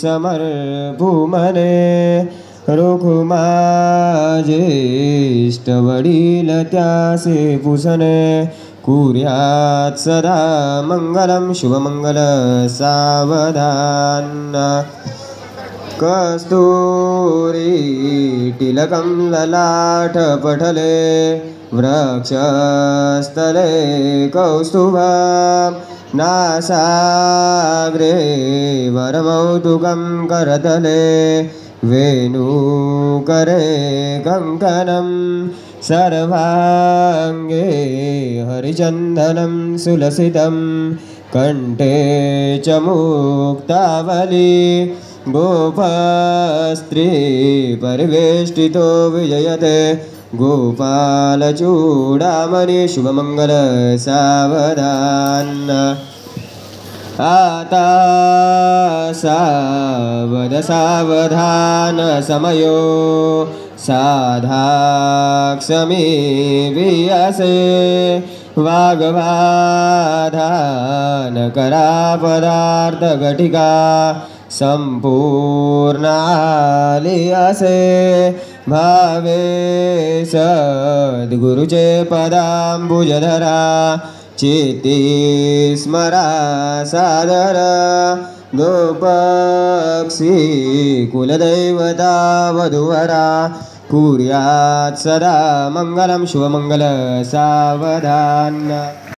समरभूमने रुखुमाजेष्ट वडील त्यासे पुसणे कुर्यात सदा मंगलम शुभमंगल सावधान कस्तुरी तिलकं ललाट पटले वृक्षस्थले कौस्तुभं नासाग्रे वरमौतुकं करतले वेणुकरे कङ्कणं सर्वाङ्गे हरिचन्दनं सुलसितं कण्ठे च मुक्तावली गोपस्त्री परिवेष्टितो विजयते गोपालचूडामणि शुभमंगल सावधान आता सावध सावधान समयो साधाक्षमी वियसे वाग्वाधान करा पदार्थ घटिका संपूर्ण आली असे भावे सद्गुरुचे पदांबुजधरा चित्ती स्मरा सादर गोपक्षी कुलदैवता वधूवरा कुर्यात सदा मंगलम शुभमंगल सावधान।